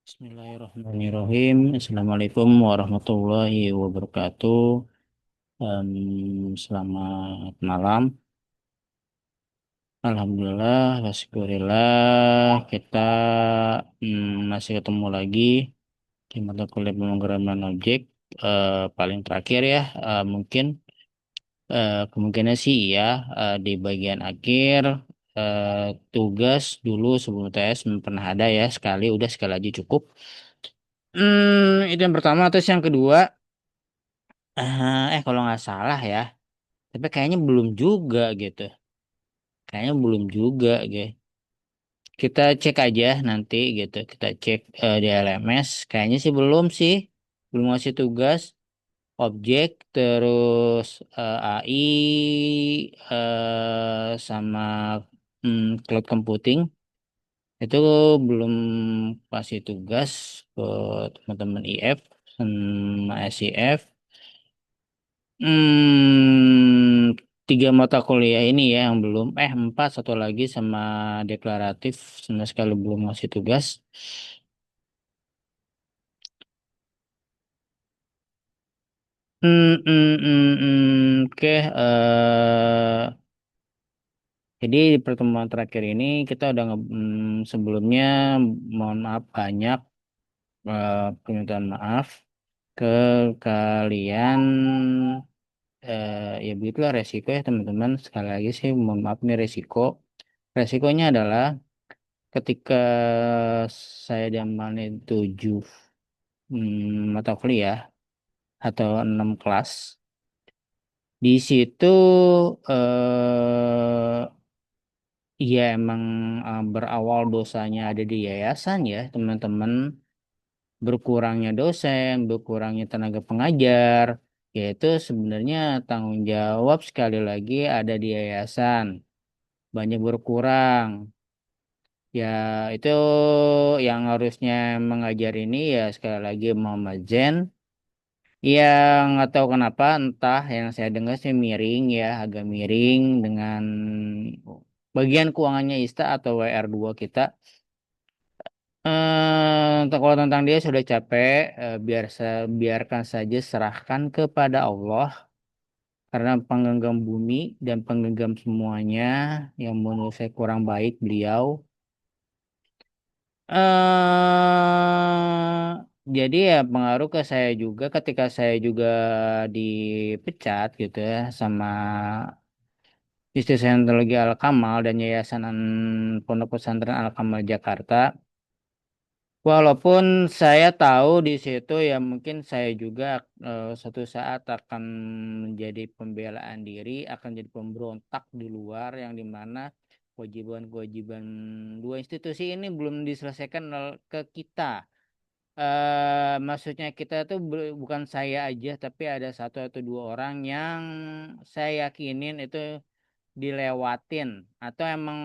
Bismillahirrahmanirrahim. Assalamualaikum warahmatullahi wabarakatuh. Selamat malam. Alhamdulillah, wasyukurillah. Kita masih ketemu lagi di mata kuliah pemrograman objek. Paling terakhir ya, mungkin kemungkinan sih ya di bagian akhir eh, tugas dulu sebelum tes pernah ada ya sekali, udah sekali aja cukup. Itu yang pertama. Terus yang kedua, kalau nggak salah ya, tapi kayaknya belum juga gitu. Kayaknya belum juga gitu. Kita cek aja nanti gitu. Kita cek di LMS. Kayaknya sih belum sih. Belum ngasih tugas. Objek, terus AI, sama cloud computing. Itu belum kasih tugas ke teman-teman IF sama SIF. Hmm, tiga mata kuliah ini ya yang belum, empat, satu lagi sama deklaratif sama sekali belum ngasih tugas. Oke. Jadi di pertemuan terakhir ini kita udah sebelumnya mohon maaf banyak, permintaan maaf ke kalian. Ya begitulah resiko ya teman-teman. Sekali lagi sih mohon maaf nih resiko. Resikonya adalah ketika saya diamalin 7 mata kuliah atau 6 kelas, di situ ya emang berawal dosanya ada di yayasan ya teman-teman, berkurangnya dosen, berkurangnya tenaga pengajar, yaitu sebenarnya tanggung jawab sekali lagi ada di yayasan, banyak berkurang. Ya, itu yang harusnya mengajar ini ya sekali lagi Muhammad Zen. Ya, nggak tahu kenapa, entah yang saya dengar sih miring ya, agak miring dengan bagian keuangannya ISTA atau WR2 kita. Kalau tentang dia sudah capek, biarkan saja, serahkan kepada Allah karena penggenggam bumi dan penggenggam semuanya, yang menurut saya kurang baik beliau. eh jadi ya pengaruh ke saya juga ketika saya juga dipecat gitu ya sama Institut Teknologi Al-Kamal dan Yayasan Pondok Pesantren Al-Kamal Jakarta. Walaupun saya tahu di situ ya mungkin saya juga suatu saat akan menjadi pembelaan diri, akan jadi pemberontak di luar yang dimana kewajiban-kewajiban dua institusi ini belum diselesaikan ke kita. Maksudnya kita tuh bukan saya aja, tapi ada satu atau dua orang yang saya yakinin itu dilewatin, atau emang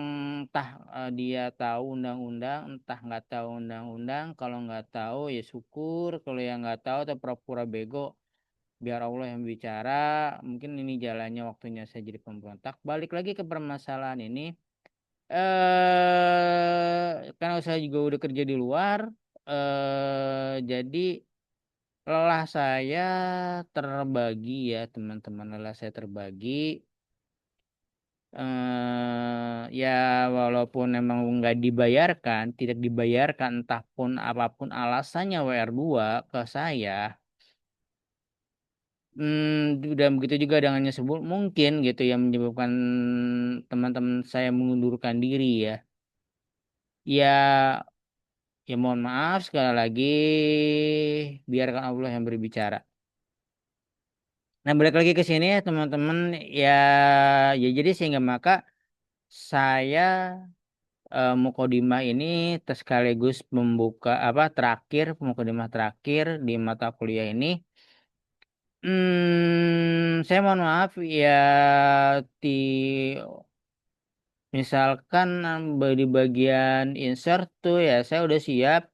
entah dia tahu undang-undang, entah nggak tahu undang-undang. Kalau nggak tahu ya syukur, kalau yang nggak tahu atau pura-pura bego, biar Allah yang bicara. Mungkin ini jalannya, waktunya saya jadi pemberontak. Balik lagi ke permasalahan ini, karena saya juga udah kerja di luar, jadi lelah saya terbagi ya teman-teman, lelah saya terbagi. Ya walaupun memang nggak dibayarkan, tidak dibayarkan, entah pun apapun alasannya WR2 ke saya, udah begitu juga dengannya sebut mungkin gitu yang menyebabkan teman-teman saya mengundurkan diri ya. Ya, ya mohon maaf sekali lagi, biarkan Allah yang berbicara. Nah, balik lagi ke sini ya teman-teman. Ya, ya jadi sehingga maka saya Mukodimah ini sekaligus membuka apa terakhir, Mukodimah terakhir di mata kuliah ini. Saya mohon maaf ya, di misalkan di bagian insert tuh ya saya udah siap,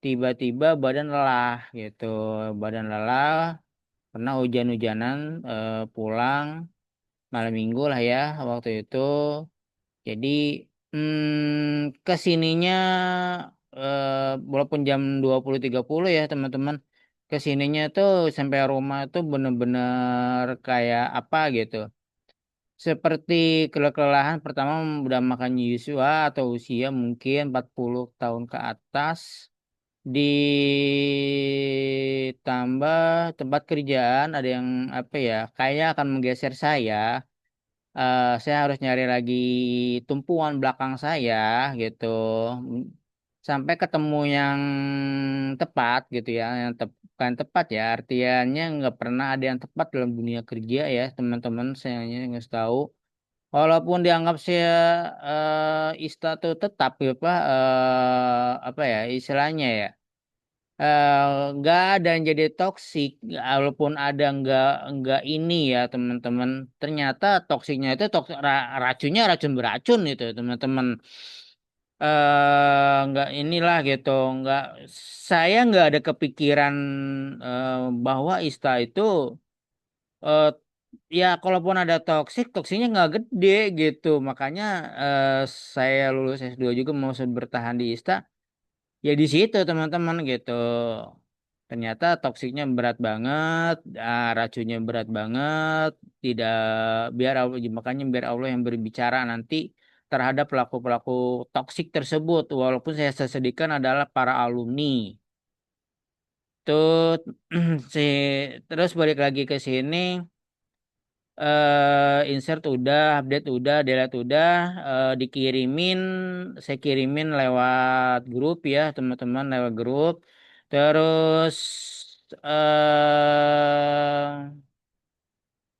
tiba-tiba badan lelah gitu, badan lelah karena hujan-hujanan, pulang malam minggu lah ya waktu itu. Jadi kesininya walaupun jam 20.30 ya teman-teman, kesininya tuh sampai rumah tuh bener-bener kayak apa gitu. Seperti kelelahan pertama udah makan Yusua atau usia mungkin 40 tahun ke atas. Ditambah tempat kerjaan ada yang apa ya, kayak akan menggeser saya. Saya harus nyari lagi tumpuan belakang saya gitu. M- Sampai ketemu yang tepat gitu ya, yang bukan tepat ya, artinya nggak pernah ada yang tepat dalam dunia kerja ya teman-teman. Saya hanya nggak tahu. Walaupun dianggap saya Ista tuh tetap ya Pak, apa ya istilahnya ya, eh, nggak ada yang jadi toksik, walaupun ada nggak ini ya teman-teman. Ternyata toksiknya itu racunnya racun beracun itu teman-teman. Nggak inilah gitu, nggak, saya nggak ada kepikiran eh, bahwa Ista itu eh, ya kalaupun ada toksik, toksiknya nggak gede gitu. Makanya eh, saya lulus S2 juga mau bertahan di ISTA ya di situ teman-teman gitu. Ternyata toksiknya berat banget, racunnya berat banget. Tidak, biar Allah, makanya biar Allah yang berbicara nanti terhadap pelaku-pelaku toksik tersebut. Walaupun saya sesedihkan adalah para alumni. Tuh si terus balik lagi ke sini, insert udah, update udah, delete udah, dikirimin, saya kirimin lewat grup ya teman-teman, lewat grup. Terus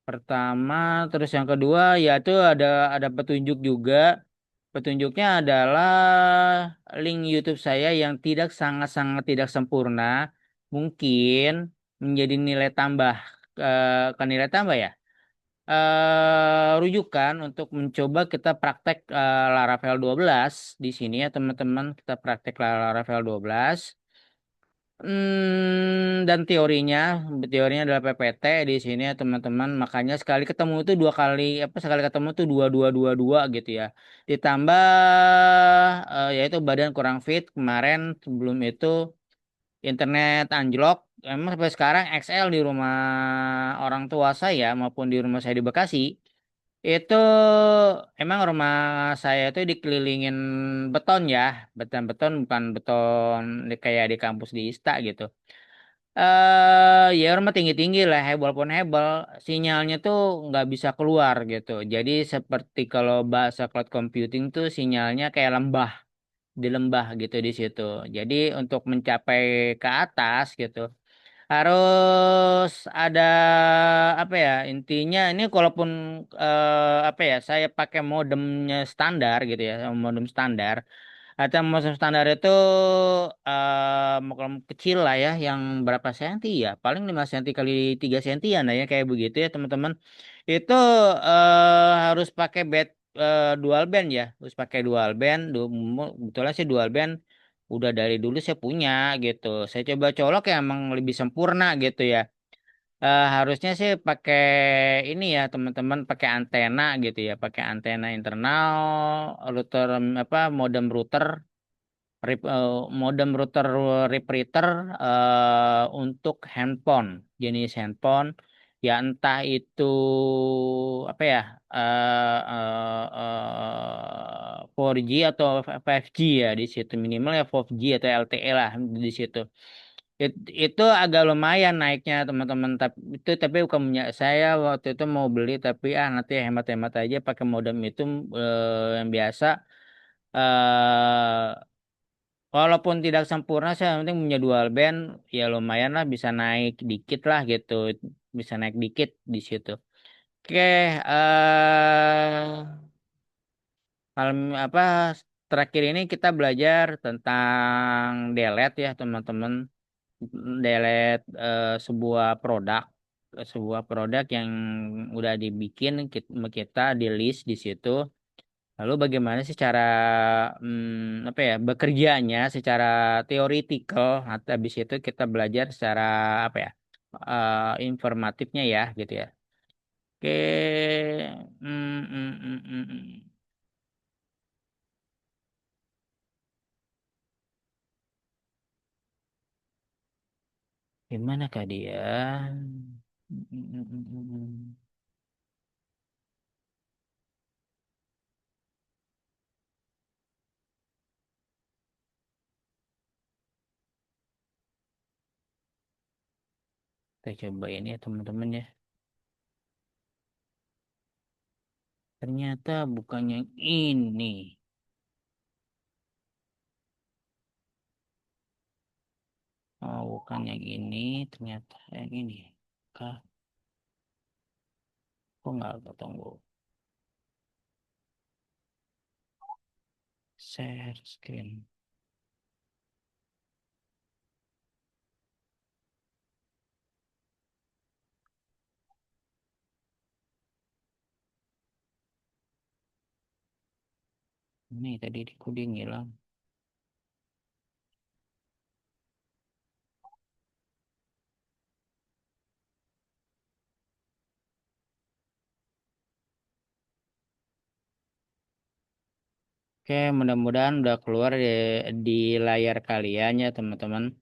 pertama, terus yang kedua yaitu ada petunjuk juga. Petunjuknya adalah link YouTube saya yang tidak sangat-sangat tidak sempurna, mungkin menjadi nilai tambah, ke nilai tambah ya, rujukan untuk mencoba kita praktek Laravel 12 di sini ya teman-teman, kita praktek Laravel 12. Dan teorinya adalah PPT di sini ya teman-teman. Makanya sekali ketemu itu dua kali, apa sekali ketemu tuh dua dua dua dua gitu ya. Ditambah yaitu badan kurang fit kemarin, sebelum itu internet anjlok. Emang sampai sekarang XL di rumah orang tua saya maupun di rumah saya di Bekasi itu, emang rumah saya itu dikelilingin beton ya, beton-beton bukan beton kayak di kampus di Ista gitu. Ya rumah tinggi-tinggi lah, walaupun hebel, sinyalnya tuh nggak bisa keluar gitu. Jadi seperti kalau bahasa cloud computing tuh sinyalnya kayak lembah, di lembah gitu di situ. Jadi untuk mencapai ke atas gitu harus ada apa ya, intinya ini kalaupun apa ya, saya pakai modemnya standar gitu ya, modem standar atau modem standar itu modem kecil lah ya, yang berapa senti ya, paling 5 senti kali 3 sentian lah ya, kayak begitu ya teman-teman. Itu harus pakai dual band ya, harus pakai dual band. Kebetulan sih dual band udah dari dulu saya punya gitu. Saya coba colok ya emang lebih sempurna gitu ya. Harusnya sih pakai ini ya teman-teman, pakai antena gitu ya, pakai antena internal, router, apa, modem router, modem router repeater untuk handphone, jenis handphone ya, entah itu apa ya, 4G atau 5G ya di situ, minimal ya 4G atau LTE lah di situ. Itu agak lumayan naiknya teman-teman, tapi bukan punya saya. Waktu itu mau beli tapi nanti hemat-hemat aja pakai modem itu, yang biasa. eh Walaupun tidak sempurna, saya yang penting punya dual band ya, lumayan lah, bisa naik dikit lah gitu, bisa naik dikit di situ. Oke, kalau apa, terakhir ini kita belajar tentang delete ya teman-teman. Delete sebuah produk yang udah dibikin kita di list di situ. Lalu bagaimana sih cara apa ya, bekerjanya secara teoritikal. Nanti habis itu kita belajar secara apa ya, informatifnya ya gitu ya. Oke. Hmm, hmm, hmm, hmm, hmm. Manakah dia? Kita coba ini ya teman-teman ya. Ternyata bukan yang ini. Oh, bukan yang ini. Ternyata yang ini. Kah? Kok nggak ketemu? Share screen. Ini tadi di coding hilang. Oke, mudah-mudahan udah keluar di layar kalian ya teman-teman.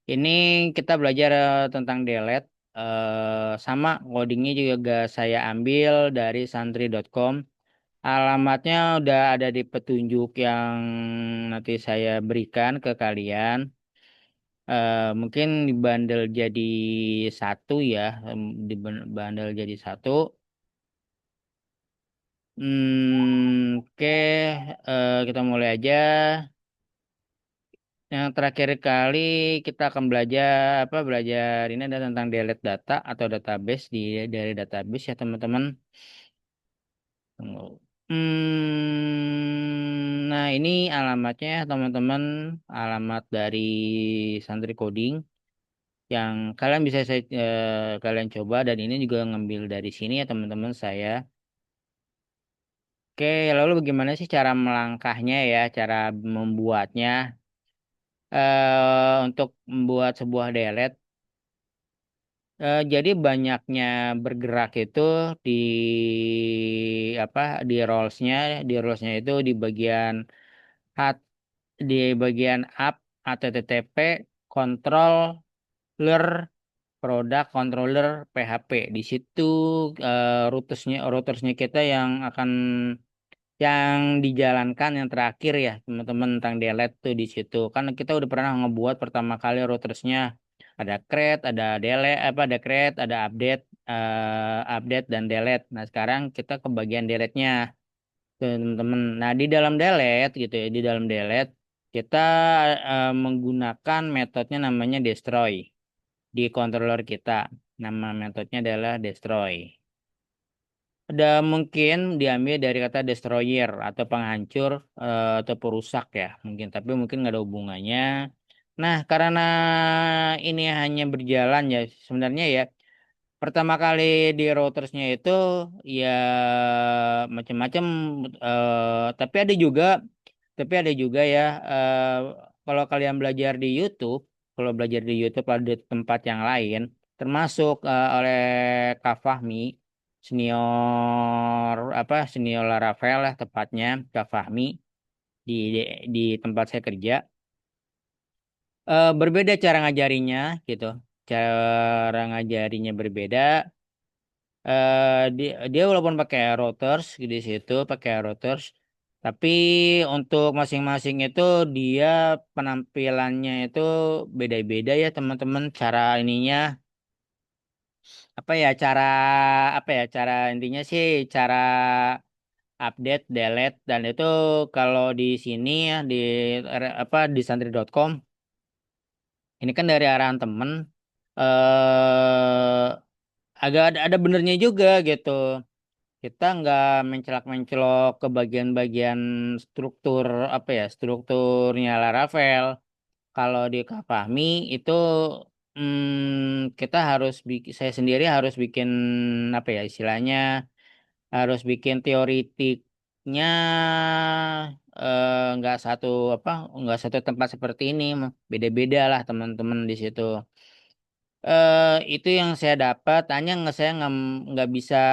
Ini kita belajar tentang delete. Sama codingnya juga saya ambil dari santri.com. Alamatnya udah ada di petunjuk yang nanti saya berikan ke kalian. Mungkin dibandel jadi satu ya, dibandel jadi satu. Oke, kita mulai aja. Yang terakhir kali kita akan belajar ini ada tentang delete data atau database dari database ya teman-teman. Tunggu. Nah ini alamatnya ya, teman-teman, alamat dari Santri Coding yang kalian bisa kalian coba dan ini juga ngambil dari sini ya teman-teman saya. Oke, lalu bagaimana sih cara melangkahnya ya, cara membuatnya? Untuk membuat sebuah delete. Jadi banyaknya bergerak itu di apa di rollsnya itu di bagian hat di bagian up HTTP controller product controller PHP di situ routersnya kita yang dijalankan yang terakhir ya teman-teman tentang delete tuh di situ kan kita udah pernah ngebuat pertama kali routersnya ada create ada delete ada create ada update dan delete. Nah sekarang kita ke bagian delete-nya tuh, teman-teman. Nah di dalam delete gitu ya di dalam delete kita menggunakan metodenya namanya destroy di controller kita. Nama metodenya adalah destroy. Ada mungkin diambil dari kata destroyer atau penghancur atau perusak ya mungkin tapi mungkin nggak ada hubungannya. Nah karena ini hanya berjalan ya sebenarnya ya pertama kali di routersnya itu ya macam-macam tapi ada juga ya kalau kalian belajar di YouTube kalau belajar di YouTube ada tempat yang lain termasuk oleh Kak Fahmi senior Laravel lah tepatnya Kak Fahmi di tempat saya kerja. Berbeda cara ngajarinya gitu cara ngajarinya berbeda. Dia walaupun pakai routers di situ pakai routers tapi untuk masing-masing itu dia penampilannya itu beda-beda ya teman-teman cara ininya apa ya cara intinya sih cara update delete dan itu kalau di sini ya di santri.com ini kan dari arahan temen eh agak ada benernya juga gitu. Kita nggak mencelak-mencelok ke bagian-bagian struktur strukturnya Laravel. Kalau di Kak Fahmi itu kita saya sendiri harus bikin istilahnya harus bikin teoritiknya nggak nggak satu tempat seperti ini, beda-beda lah teman-teman di situ. Itu yang saya dapat, hanya nggak bisa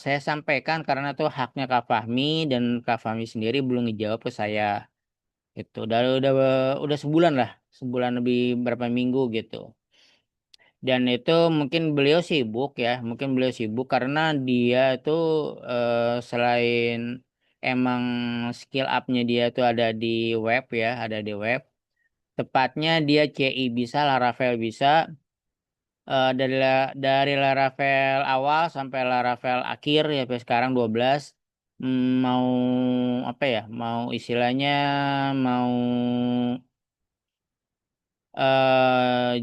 saya sampaikan karena itu haknya Kak Fahmi dan Kak Fahmi sendiri belum ngejawab ke saya. Itu udah sebulan lah. sebulan lebih berapa minggu gitu. Dan itu mungkin beliau sibuk ya, mungkin beliau sibuk karena dia itu selain emang skill up-nya dia itu ada di web ya, ada di web. Tepatnya dia CI bisa, Laravel bisa, dari Laravel awal sampai Laravel akhir ya sampai sekarang 12. Mau apa ya? Mau istilahnya mau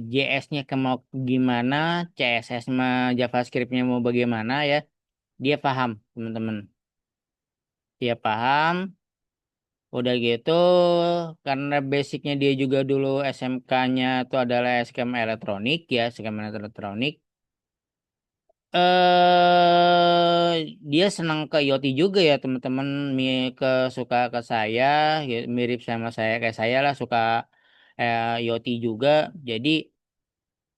JS-nya ke mau gimana, CSS sama JavaScript-nya mau bagaimana ya, dia paham, teman-teman. Dia paham, udah gitu, karena basicnya dia juga dulu SMK-nya itu adalah SKM elektronik ya, SKM elektronik. Dia senang ke Yoti juga ya, teman-teman. Suka ke saya, ya, mirip sama saya kayak saya lah, suka Yoti juga. Jadi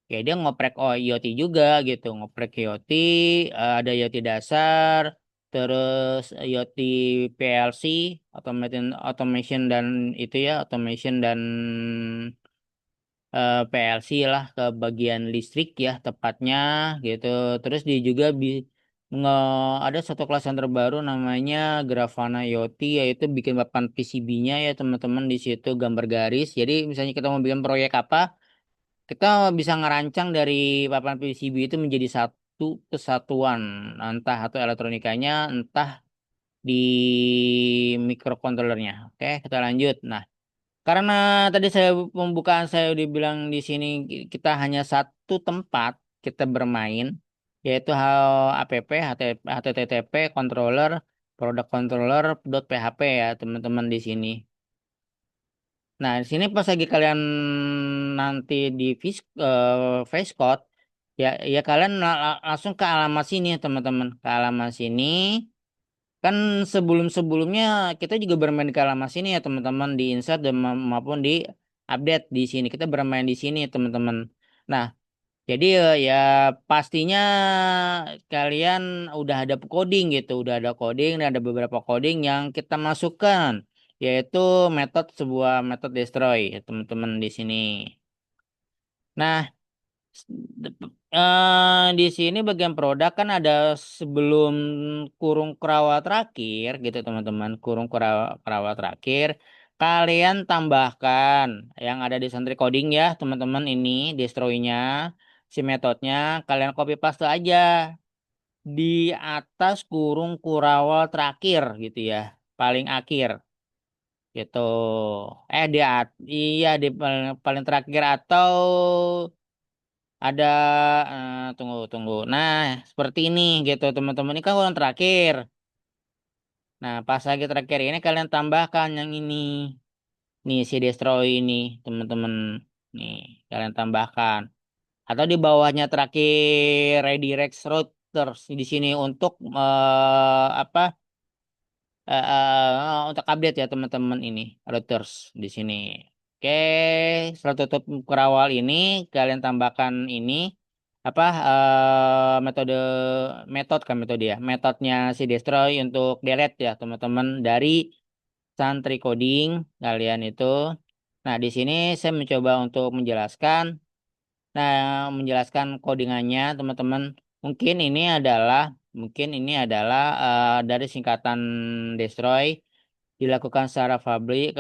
ya dia ngoprek IoT juga gitu, ngoprek IoT, ada IoT dasar, terus IoT PLC, automation dan itu ya, automation dan PLC lah ke bagian listrik ya tepatnya gitu. Terus dia juga nge ada satu kelas yang terbaru namanya Grafana IoT, yaitu bikin papan PCB-nya ya teman-teman, di situ gambar garis. Jadi misalnya kita mau bikin proyek apa, kita bisa ngerancang dari papan PCB itu menjadi satu kesatuan, entah atau elektronikanya, entah di mikrokontrolernya. Oke, kita lanjut. Nah, karena tadi pembukaan saya udah bilang di sini kita hanya satu tempat kita bermain, yaitu hal app, HTTP, controller, product controller, .php ya teman-teman di sini. Nah, di sini pas lagi kalian nanti di Face Code, ya ya kalian langsung ke alamat sini ya teman-teman. Ke alamat sini. Kan sebelum-sebelumnya kita juga bermain di alamat sini ya teman-teman, di insert dan maupun di update di sini. Kita bermain di sini teman-teman. Nah, jadi ya pastinya kalian udah ada coding gitu, udah ada coding dan ada beberapa coding yang kita masukkan, yaitu sebuah metode destroy ya teman-teman di sini. Nah, di sini bagian produk kan ada sebelum kurung kerawa terakhir gitu teman-teman, kurung kerawa terakhir kalian tambahkan yang ada di sentry coding ya teman-teman, ini destroy-nya, si metodenya kalian copy paste aja di atas kurung kurawal terakhir gitu ya, paling akhir gitu. Iya di paling terakhir, atau ada tunggu tunggu. Nah, seperti ini gitu teman-teman. Ini kan ulang terakhir. Nah, pas lagi terakhir ini kalian tambahkan yang ini. Nih si destroy ini, teman-teman. Nih, kalian tambahkan. Atau di bawahnya terakhir redirect routers di sini untuk apa? Untuk update ya teman-teman, ini routers di sini. Oke, setelah tutup kerawal ini kalian tambahkan ini apa metode metode ya, metodenya si destroy untuk delete ya teman-teman dari santri coding kalian itu. Nah, di sini saya mencoba untuk menjelaskan, nah, menjelaskan codingannya teman-teman. Mungkin ini adalah mungkin ini adalah dari singkatan destroy, dilakukan secara publik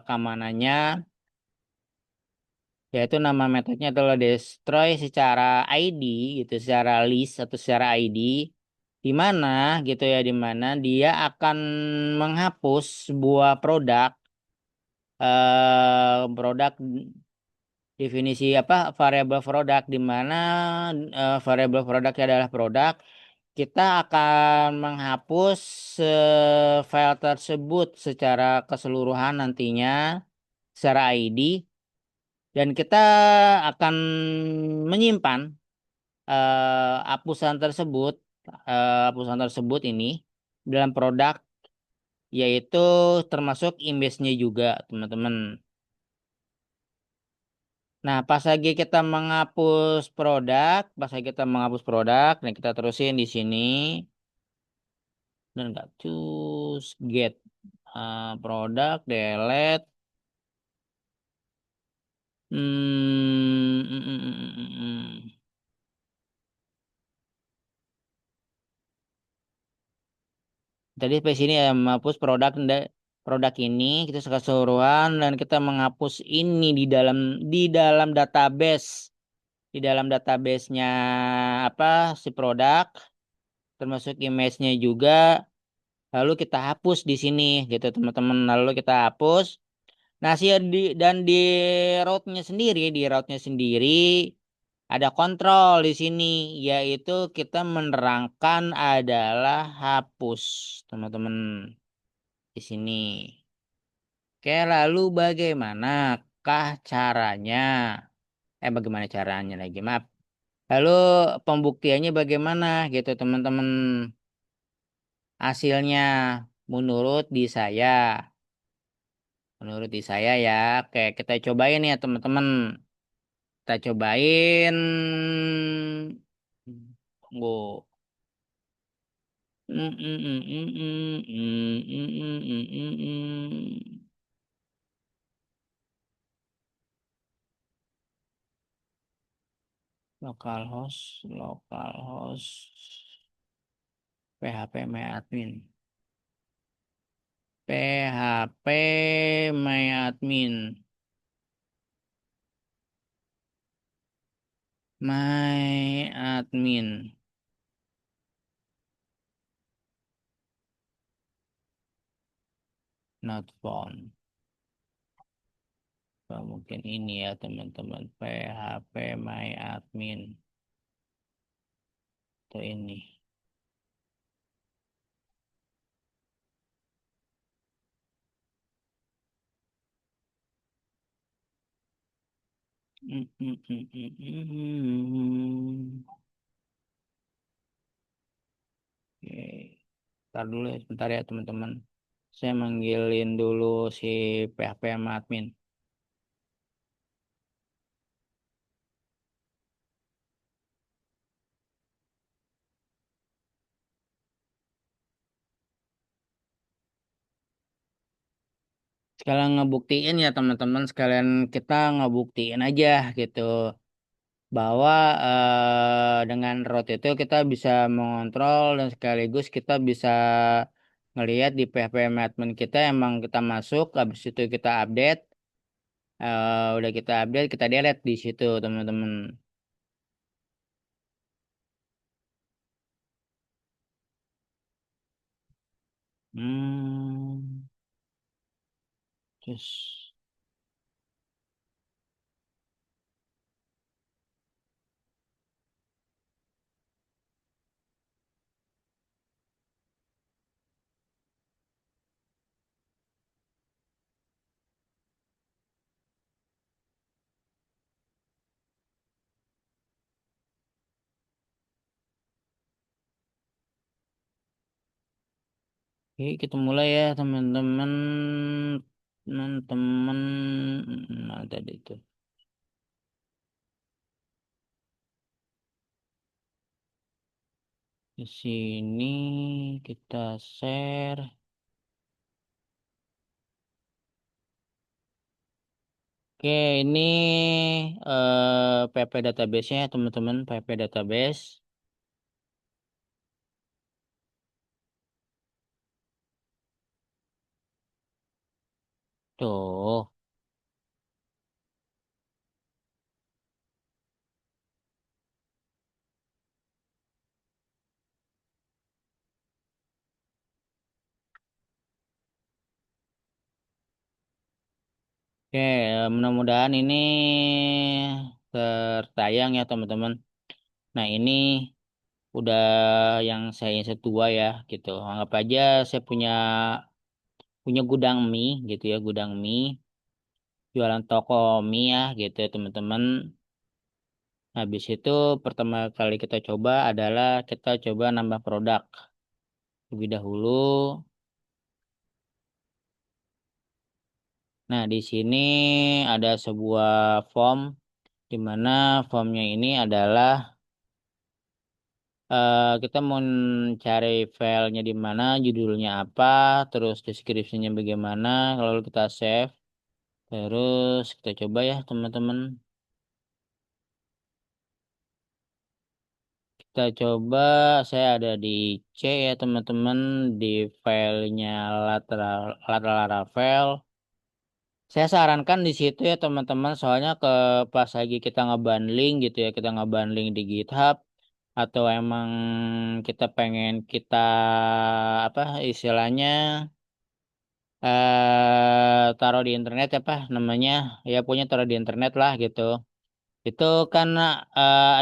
keamanannya, yaitu nama metodenya adalah destroy secara ID gitu, secara list atau secara ID, di mana gitu ya, di mana dia akan menghapus sebuah produk definisi apa, variabel produk, di mana variabel produknya adalah produk. Kita akan menghapus file tersebut secara keseluruhan nantinya secara ID, dan kita akan menyimpan hapusan tersebut ini dalam produk, yaitu termasuk image-nya juga teman-teman. Nah, pas lagi kita menghapus produk, dan kita terusin di sini, dan nggak cus get produk delete. Hmm, mm, mm, mm, mm, mm. Tadi sampai sini ya menghapus produk ini kita keseluruhan dan kita menghapus ini di dalam database di dalam database-nya apa si produk termasuk image-nya juga lalu kita hapus di sini gitu teman-teman lalu kita hapus. Nah, di route-nya sendiri ada kontrol di sini, yaitu kita menerangkan adalah hapus, teman-teman, di sini. Oke, lalu bagaimanakah caranya? Bagaimana caranya lagi? Maaf. Lalu pembuktiannya bagaimana gitu, teman-teman? Hasilnya menurut di saya, menurut di saya ya. Oke, kita cobain ya, teman-teman. Kita cobain. Tunggu. Localhost, PHP my admin, PHP my admin, my admin, not found. Oh, mungkin ini ya teman-teman, PHP my admin, atau ini. Mm, mm, mm, mm, mm. Oke, ntar dulu ya, sebentar ya teman-teman. Saya manggilin dulu si PHP sama admin. Sekalian ngebuktiin ya teman-teman, sekalian kita ngebuktiin aja gitu bahwa dengan route itu kita bisa mengontrol dan sekaligus kita bisa ngelihat di PHP admin kita emang kita masuk, habis itu kita update, udah kita update kita delete di situ teman-teman. Hmm, terus. Oke, kita mulai ya teman-teman. Teman-teman, nah, tadi itu. Di sini kita share. Oke, ini PP database-nya teman-teman, PP database. Tuh. Oke, mudah-mudahan ini tertayang ya teman-teman. Nah, ini udah yang saya setua ya gitu. Anggap aja saya punya punya gudang mie gitu ya, gudang mie, jualan toko mie ya gitu ya teman-teman. Habis itu pertama kali kita coba adalah kita coba nambah produk. Lebih dahulu. Nah, di sini ada sebuah form di mana formnya ini adalah kita mau cari filenya di mana, judulnya apa, terus deskripsinya bagaimana, lalu kita save. Terus kita coba ya teman-teman. Kita coba, saya ada di C ya teman-teman, di filenya lateral lateral Laravel. Saya sarankan di situ ya teman-teman, soalnya ke pas lagi kita ngebundling gitu ya, kita ngebundling di GitHub atau emang kita pengen kita apa istilahnya taruh di internet apa namanya ya punya taruh di internet lah gitu. Itu kan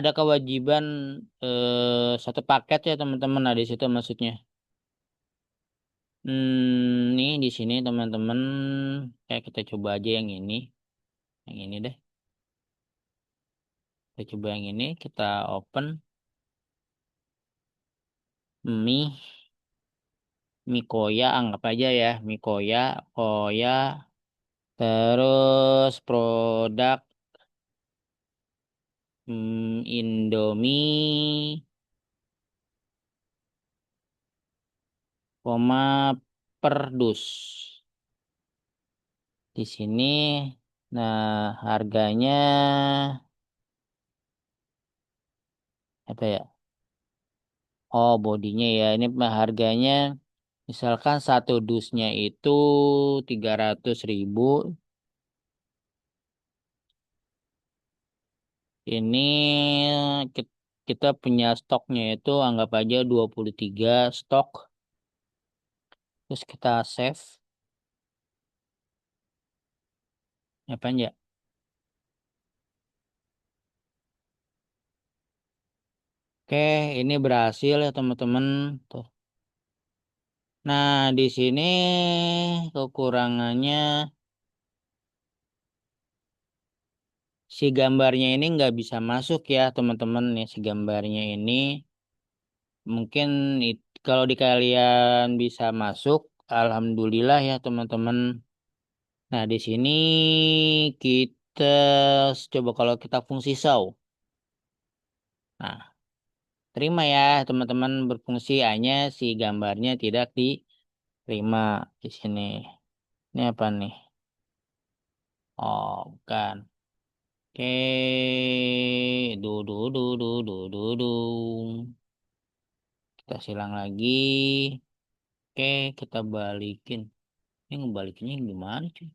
ada kewajiban satu paket ya teman-teman. Nah di situ maksudnya. Nih di sini teman-teman, kayak kita coba aja yang ini deh. Kita coba yang ini, kita open Mi Mikoya, anggap aja ya Mikoya, Koya, terus produk Indomie, koma perdus. Di sini, nah harganya apa ya? Oh, bodinya ya. Ini mah harganya, misalkan satu dusnya itu 300.000. Ini kita punya stoknya itu anggap aja 23 stok. Terus kita save. Apa ya? Oke, ini berhasil ya teman-teman. Tuh. Nah, di sini kekurangannya si gambarnya ini nggak bisa masuk ya teman-teman ya, si gambarnya ini mungkin kalau di kalian bisa masuk, alhamdulillah ya teman-teman. Nah, di sini kita coba kalau kita fungsi show. Nah, terima ya teman-teman, berfungsi hanya si gambarnya tidak diterima di sini. Ini apa nih? Oh, bukan. Oke, du du du du du du du. Kita silang lagi. Oke, kita balikin. Ini ngebalikinnya gimana cuy?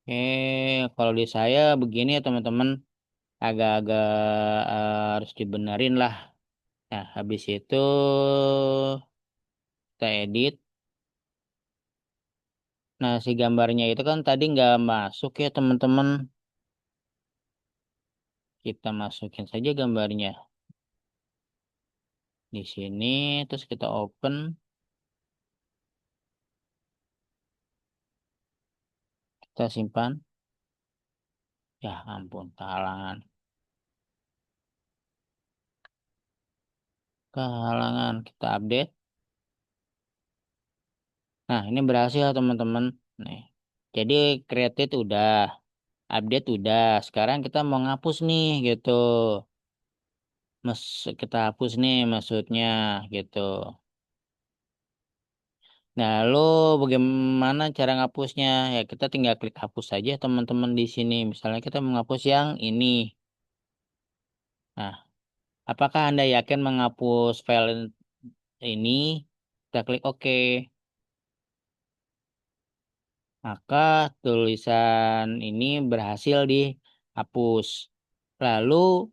Oke, kalau di saya begini ya teman-teman, agak-agak harus dibenerin lah. Nah, habis itu kita edit. Nah, si gambarnya itu kan tadi nggak masuk ya teman-teman. Kita masukin saja gambarnya di sini, terus kita open, kita simpan. Ya ampun, kehalangan. Kehalangan, kita update. Nah, ini berhasil teman-teman. Nih. Jadi created udah, update udah. Sekarang kita mau ngapus nih gitu. Mas, kita hapus nih maksudnya gitu. Nah, lo bagaimana cara ngapusnya? Ya kita tinggal klik hapus saja teman-teman di sini. Misalnya kita menghapus yang ini. Nah, apakah Anda yakin menghapus file ini? Kita klik OK. Maka tulisan ini berhasil dihapus. Lalu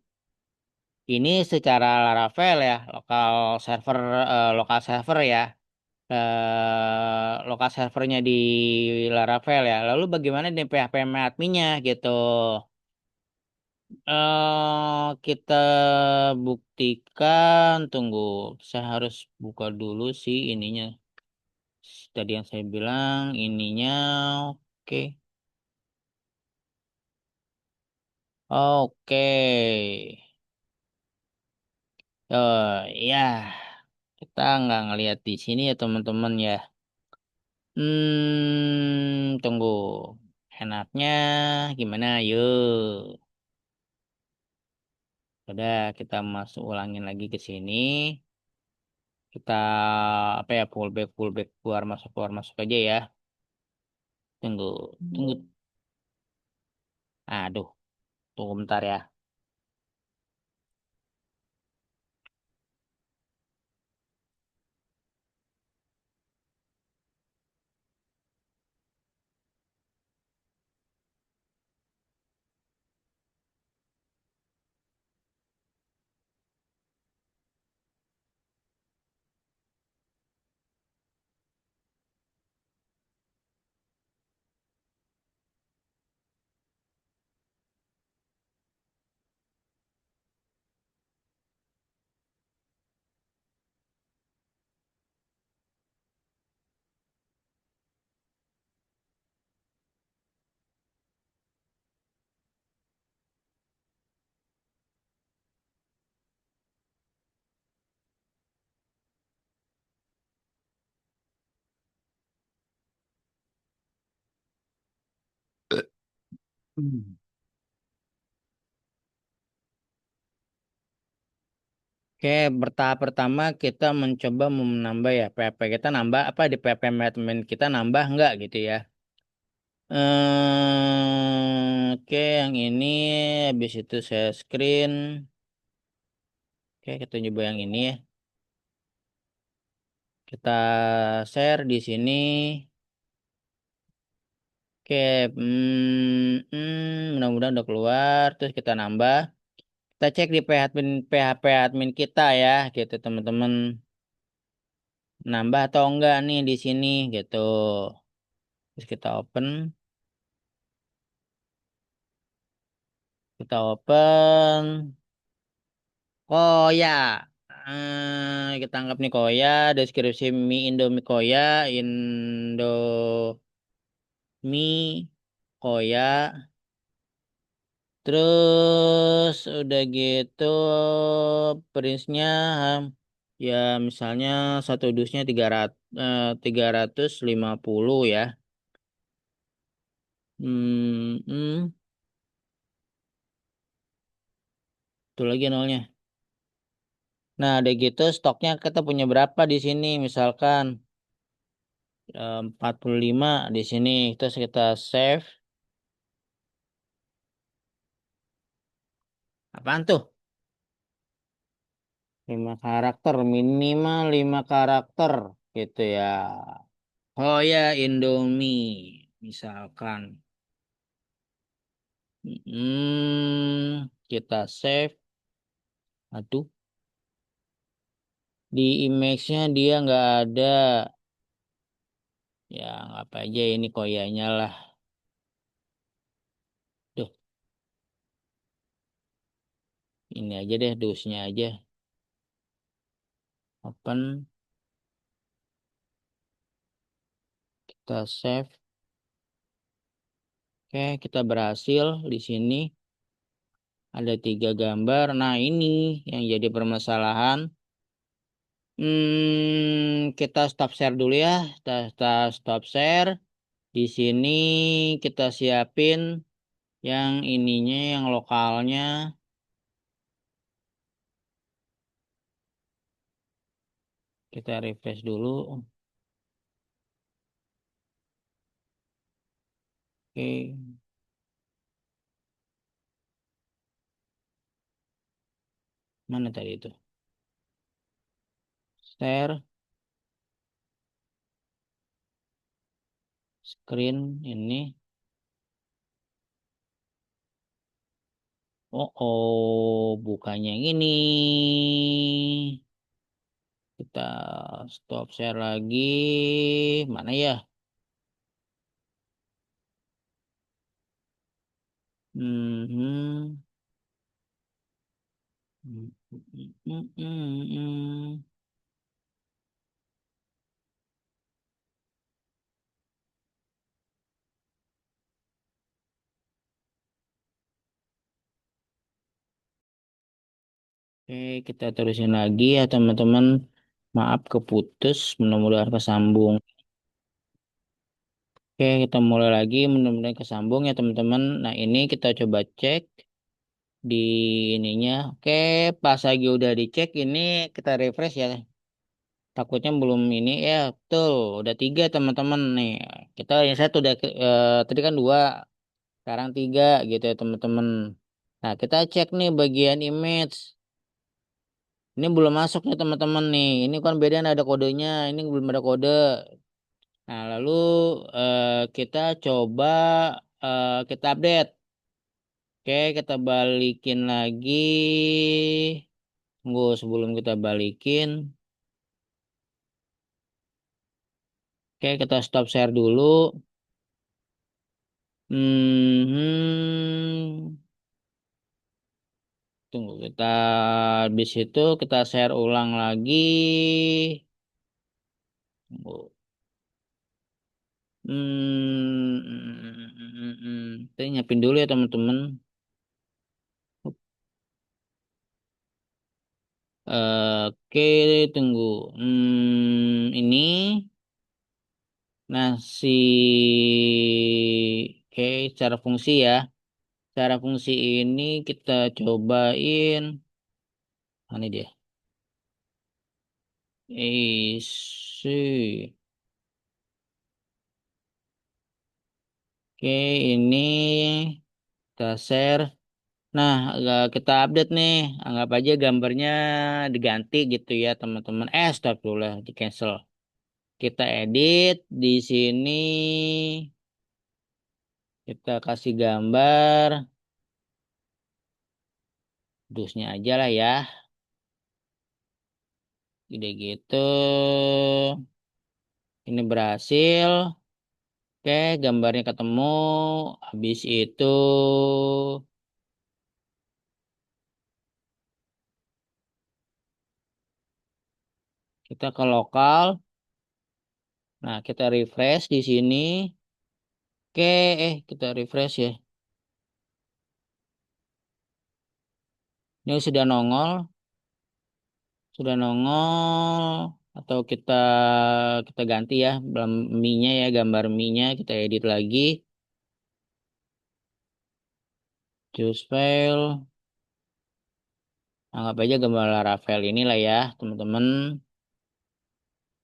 ini secara Laravel ya, lokal server ya, lokal servernya di Laravel ya. Lalu bagaimana di PHP adminnya gitu? Kita buktikan. Tunggu, saya harus buka dulu sih ininya. Tadi yang saya bilang ininya, oke, oke. Oh ya, kita nggak ngelihat di sini ya teman-teman ya. Tunggu. Enaknya gimana? Yuk. Udah, kita masuk ulangin lagi ke sini. Kita apa ya pullback keluar masuk aja ya. Tunggu, tunggu. Aduh, tunggu bentar ya. Hmm. Oke, bertahap pertama kita mencoba menambah ya PP kita nambah apa di PP management kita nambah enggak gitu ya. Oke, yang ini habis itu saya screen. Oke, kita coba yang ini ya. Kita share di sini. Oke, mudah-mudahan udah keluar. Terus kita nambah. Kita cek di PHP admin kita ya, gitu teman-teman. Nambah atau enggak nih di sini gitu. Terus kita open. Oh ya, kita anggap nih Koya. Deskripsi mie Indomie Koya, Indomie Koya. Terus udah gitu prinsnya ya misalnya satu dusnya 350 ya. Hmm, itu lagi nolnya. Nah, ada gitu stoknya kita punya berapa di sini misalkan 45 di sini. Terus kita save. Apaan tuh? 5 karakter minimal 5 karakter gitu ya. Oh ya Indomie misalkan. Kita save. Aduh, di image-nya dia nggak ada. Ya, apa aja ini koyanya lah. Duh, ini aja deh, dusnya aja. Open, kita save. Oke, kita berhasil di sini. Ada 3 gambar. Nah, ini yang jadi permasalahan. Kita stop share dulu ya. Kita stop share. Di sini kita siapin yang ininya, yang lokalnya. Kita refresh dulu. Oke, mana tadi itu? Share screen ini. Bukannya yang ini. Kita stop share lagi. Mana ya? Mhm. Oke, kita terusin lagi ya teman-teman. Maaf keputus, mudah-mudahan kesambung. Oke, kita mulai lagi. Mudah-mudahan kesambung ya teman-teman. Nah, ini kita coba cek di ininya. Oke, pas lagi udah dicek ini kita refresh ya. Takutnya belum ini ya, betul. Udah tiga teman-teman nih. Kita yang saya udah tadi kan dua, sekarang tiga gitu ya teman-teman. Nah, kita cek nih bagian image. Ini belum masuk nih teman-teman nih. Ini kan beda ada kodenya. Ini belum ada kode. Nah, lalu kita coba kita update. Oke, kita balikin lagi. Tunggu sebelum kita balikin. Oke, kita stop share dulu. Hmm, tunggu kita habis itu kita share ulang lagi. Tunggu. Kita nyiapin dulu ya teman-teman. Oke, tunggu. Ini. Nah, oke, cara fungsi ya. Cara fungsi ini kita cobain. Ini dia. Isi. Oke, ini kita share. Nah, kita update nih. Anggap aja gambarnya diganti gitu ya, teman-teman. Astagfirullah, di cancel. Kita edit di sini. Kita kasih gambar. Dusnya aja lah ya. Udah gitu. Ini berhasil. Oke, gambarnya ketemu. Habis itu kita ke lokal. Nah, kita refresh di sini. Oke, kita refresh ya. Ini sudah nongol. Atau kita ganti ya, mie-nya ya, gambar mie-nya kita edit lagi. Choose file. Anggap aja gambar Laravel inilah ya, teman-teman.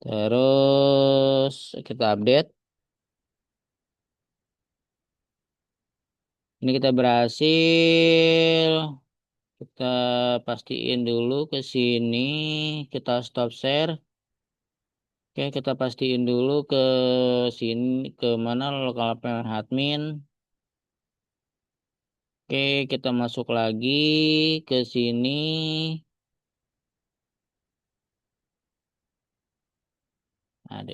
Terus kita update. Ini kita berhasil. Kita pastiin dulu ke sini. Kita stop share. Oke, kita pastiin dulu ke sini ke mana lokal admin. Oke, kita masuk lagi ke sini. Ada.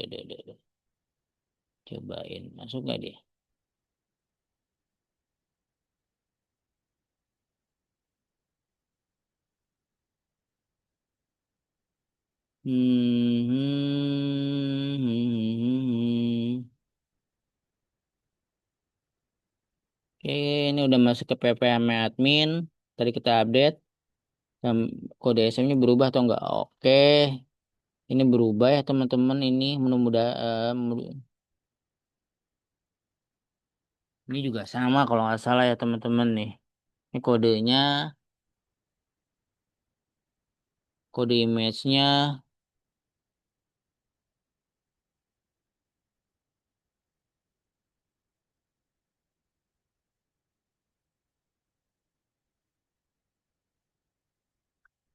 Cobain masuk gak dia? Oke, ini udah masuk ke PPM admin. Tadi kita update. Dan kode SM-nya berubah atau enggak? Oke, ini berubah ya teman-teman. Ini mudah-mudahan ini juga sama kalau nggak salah ya teman-teman nih. Ini kodenya, kode image-nya.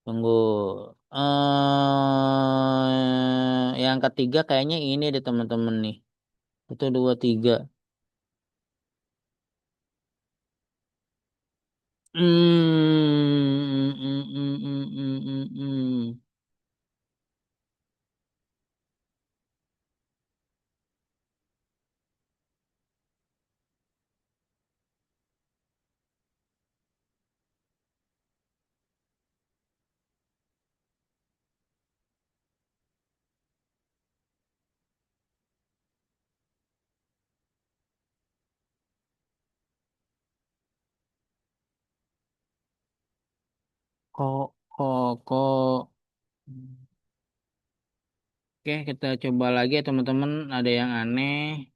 Tunggu. Yang ketiga kayaknya ini deh teman-teman nih. Itu dua tiga. Hmm, hmm, hmm, hmm, hmm, hmm, hmm. Kok. Oke, kita coba lagi ya teman-teman. Ada yang aneh.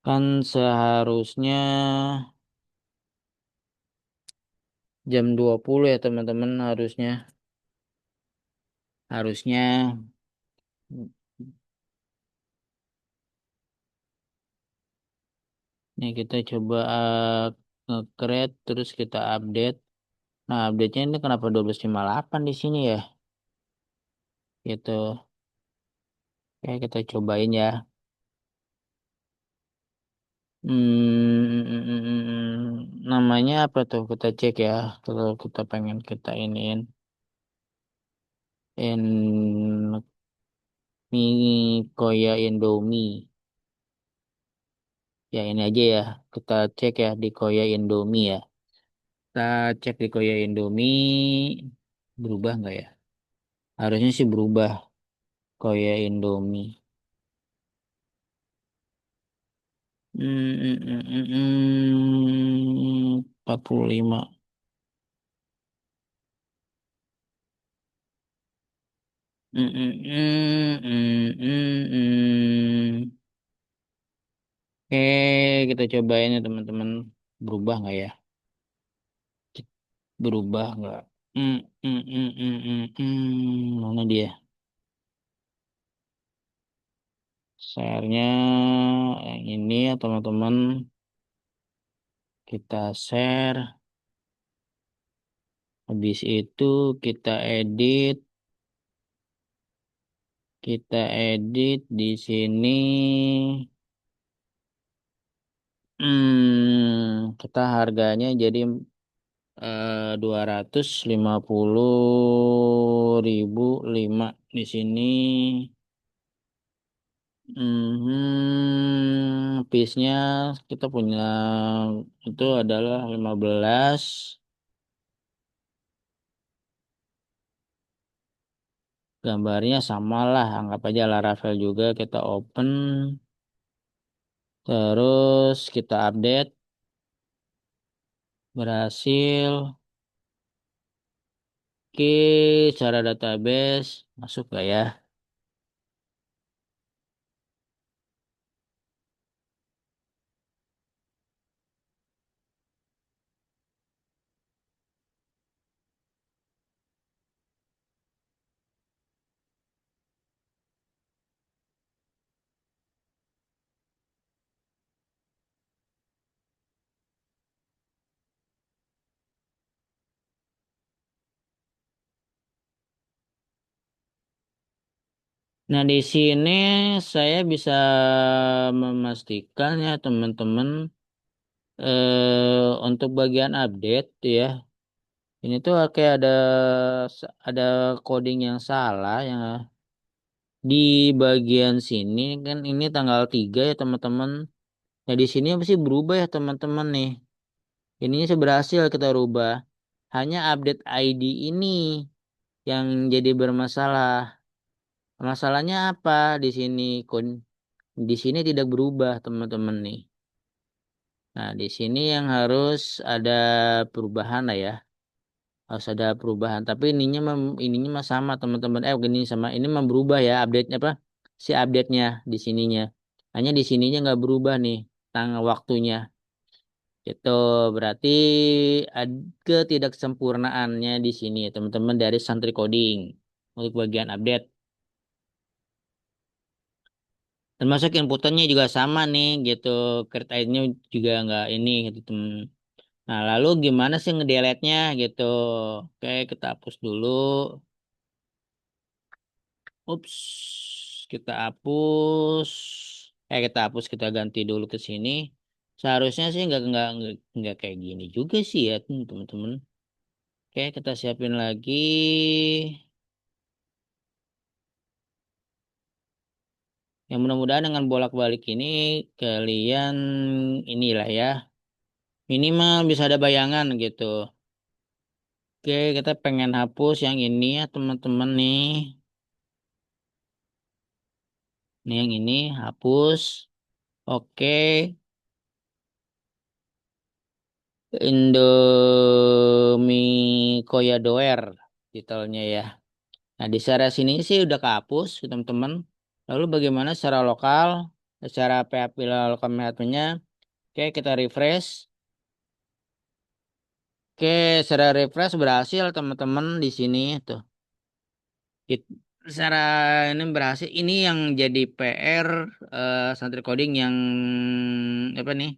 Kan seharusnya jam 20 ya teman-teman harusnya. Harusnya ini kita coba nge-create terus kita update. Nah, update-nya ini kenapa 12.58 di sini ya? Gitu. Oke, kita cobain ya. Namanya apa tuh? Kita cek ya. Kalau kita pengen kita iniin. In mie koya Indomie. Ya ini aja ya. Kita cek ya di koya Indomie ya. Kita cek di koya Indomie. Berubah nggak ya? Harusnya sih berubah. Koya Indomie. 45. Hmm, hmm, hmm, hmm, hmm, hmm. Oke, kita cobain ya teman-teman. Berubah nggak ya? Berubah nggak? Hmm, hmm, hmm, hmm, hmm, Mana dia? Share-nya yang ini ya teman-teman. Kita share. Habis itu kita edit. Kita edit di sini. Kita harganya jadi 250.005 di sini. Piece-nya kita punya itu adalah 15. Gambarnya sama lah, anggap aja Laravel juga kita open. Terus kita update. Berhasil. Oke, cara database masuk gak ya? Nah, di sini saya bisa memastikan ya teman-teman untuk bagian update ya. Ini tuh kayak ada coding yang salah yang di bagian sini kan ini tanggal 3 ya teman-teman. Nah, di sini apa sih berubah ya teman-teman nih. Ininya sih berhasil kita rubah. Hanya update ID ini yang jadi bermasalah. Masalahnya apa di sini? Di sini tidak berubah teman-teman nih. Nah, di sini yang harus ada perubahan lah ya. Harus ada perubahan. Tapi ininya mah sama teman-teman. Gini sama ini mah berubah ya update-nya apa? Si update-nya di sininya. Hanya di sininya nggak berubah nih tanggal waktunya. Itu berarti ada ketidaksempurnaannya di sini ya teman-teman dari Santri Coding untuk bagian update. Termasuk inputannya juga sama nih gitu. Create ID-nya juga nggak ini gitu teman. Nah, lalu gimana sih ngedelete-nya gitu? Oke, kita hapus dulu. Ups, kita hapus. Kita hapus, kita ganti dulu ke sini. Seharusnya sih nggak kayak gini juga sih ya teman-teman. Oke, kita siapin lagi. Yang mudah-mudahan dengan bolak-balik ini kalian inilah ya minimal bisa ada bayangan gitu. Oke, kita pengen hapus yang ini ya teman-teman nih. Nih yang ini hapus. Oke, Indomie Koya Doer titelnya ya. Nah, di secara sini sih udah kehapus teman-teman. Lalu bagaimana secara lokal? secara PHP welcome adminnya. Oke, kita refresh. Oke, secara refresh berhasil teman-teman di sini tuh. It- Secara ini berhasil. Ini yang jadi PR Santri Coding yang apa nih?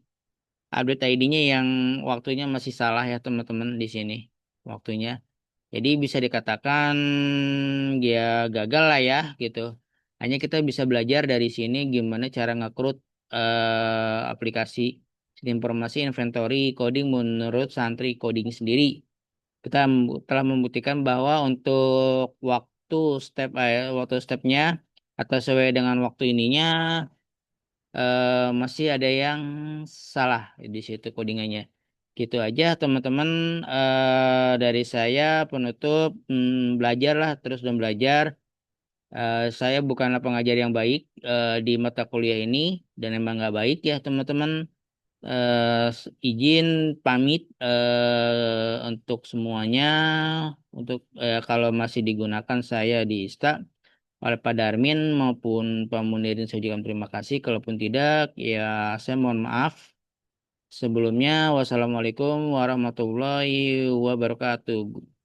Update ID-nya yang waktunya masih salah ya teman-teman di sini. Waktunya. Jadi bisa dikatakan dia gagal lah ya gitu. Hanya kita bisa belajar dari sini gimana cara ngekrut aplikasi informasi inventory coding menurut Santri Coding sendiri. Kita telah membuktikan bahwa untuk waktu stepnya atau sesuai dengan waktu ininya masih ada yang salah di situ codingannya. Gitu aja teman-teman, dari saya penutup, belajarlah terus dan belajar. Saya bukanlah pengajar yang baik di mata kuliah ini dan emang nggak baik ya teman-teman. Izin pamit untuk semuanya. Untuk kalau masih digunakan saya di ISTA oleh Pak Darmin maupun Pak Munirin, saya ucapkan terima kasih. Kalaupun tidak, ya saya mohon maaf. Sebelumnya, wassalamualaikum warahmatullahi wabarakatuh.